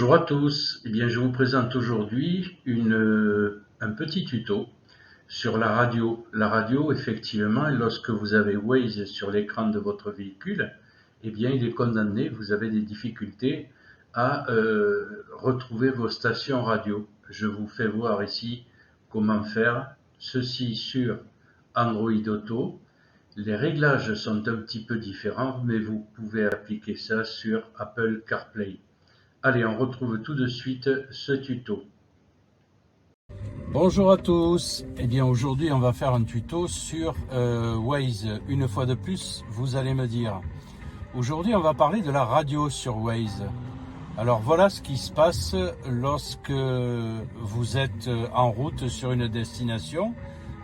Bonjour à tous, je vous présente aujourd'hui un petit tuto sur la radio. La radio, effectivement, lorsque vous avez Waze sur l'écran de votre véhicule, il est condamné, vous avez des difficultés à retrouver vos stations radio. Je vous fais voir ici comment faire ceci sur Android Auto. Les réglages sont un petit peu différents, mais vous pouvez appliquer ça sur Apple CarPlay. Allez, on retrouve tout de suite ce tuto. Bonjour à tous, aujourd'hui on va faire un tuto sur Waze. Une fois de plus, vous allez me dire. Aujourd'hui on va parler de la radio sur Waze. Alors voilà ce qui se passe lorsque vous êtes en route sur une destination.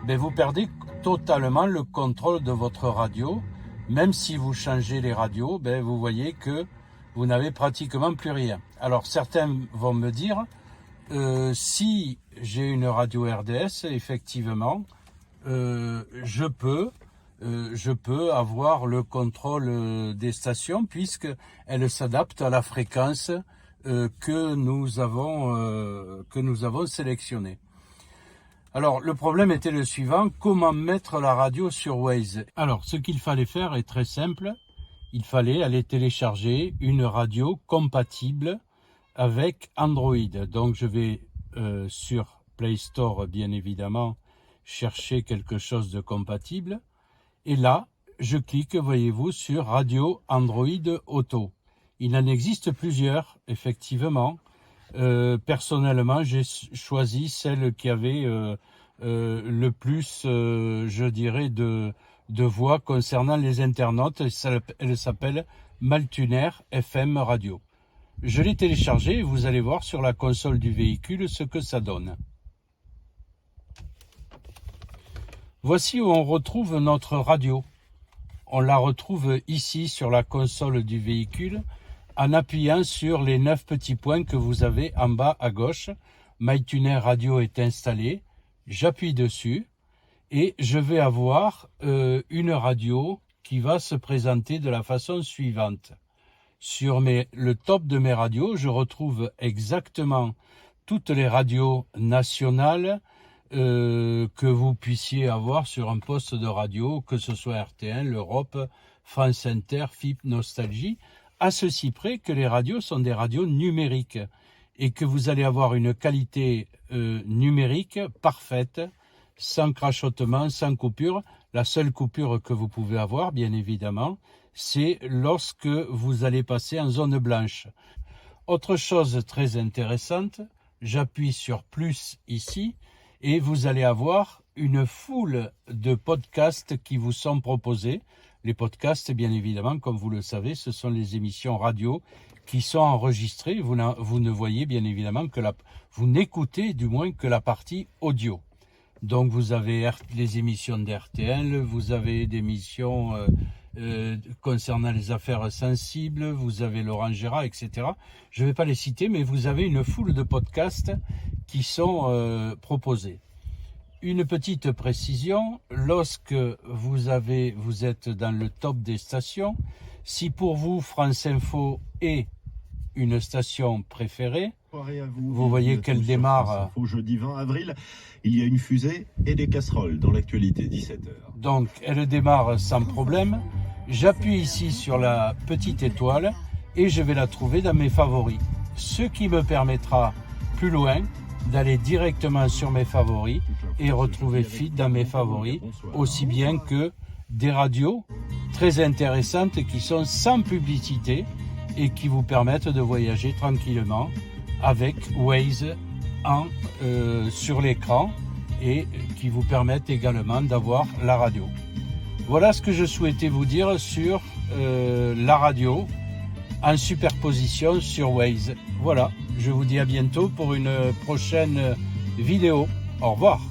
Vous perdez totalement le contrôle de votre radio. Même si vous changez les radios, vous voyez que vous n'avez pratiquement plus rien. Alors certains vont me dire, si j'ai une radio RDS, effectivement, je peux avoir le contrôle des stations puisqu'elles s'adaptent à la fréquence que nous avons sélectionnée. Alors le problème était le suivant, comment mettre la radio sur Waze? Alors ce qu'il fallait faire est très simple. Il fallait aller télécharger une radio compatible avec Android. Donc je vais sur Play Store, bien évidemment, chercher quelque chose de compatible. Et là, je clique, voyez-vous, sur Radio Android Auto. Il en existe plusieurs, effectivement. Personnellement, j'ai choisi celle qui avait le plus, je dirais, de voix concernant les internautes. Elle s'appelle Maltuner FM Radio. Je l'ai téléchargée et vous allez voir sur la console du véhicule ce que ça donne. Voici où on retrouve notre radio. On la retrouve ici sur la console du véhicule en appuyant sur les 9 petits points que vous avez en bas à gauche. MyTuner Radio est installé. J'appuie dessus. Et je vais avoir une radio qui va se présenter de la façon suivante. Sur le top de mes radios, je retrouve exactement toutes les radios nationales que vous puissiez avoir sur un poste de radio, que ce soit RTL, l'Europe, France Inter, FIP, Nostalgie, à ceci près que les radios sont des radios numériques et que vous allez avoir une qualité numérique parfaite, sans crachotement, sans coupure. La seule coupure que vous pouvez avoir, bien évidemment, c'est lorsque vous allez passer en zone blanche. Autre chose très intéressante, j'appuie sur plus ici et vous allez avoir une foule de podcasts qui vous sont proposés. Les podcasts, bien évidemment, comme vous le savez, ce sont les émissions radio qui sont enregistrées. Vous ne voyez bien évidemment vous n'écoutez du moins que la partie audio. Donc vous avez les émissions d'RTL, vous avez des émissions concernant les affaires sensibles, vous avez Laurent Gérard, etc. Je ne vais pas les citer, mais vous avez une foule de podcasts qui sont proposés. Une petite précision, lorsque vous êtes dans le top des stations, si pour vous France Info est une station préférée, vous voyez qu'elle démarre au jeudi 20 avril. Il y a une fusée et des casseroles dans l'actualité, 17h. Donc elle démarre sans problème. J'appuie ici sur la petite étoile et je vais la trouver dans mes favoris. Ce qui me permettra plus loin d'aller directement sur mes favoris et retrouver FIT dans mes favoris, aussi bien que des radios très intéressantes qui sont sans publicité et qui vous permettent de voyager tranquillement avec Waze sur l'écran et qui vous permettent également d'avoir la radio. Voilà ce que je souhaitais vous dire sur la radio en superposition sur Waze. Voilà, je vous dis à bientôt pour une prochaine vidéo. Au revoir.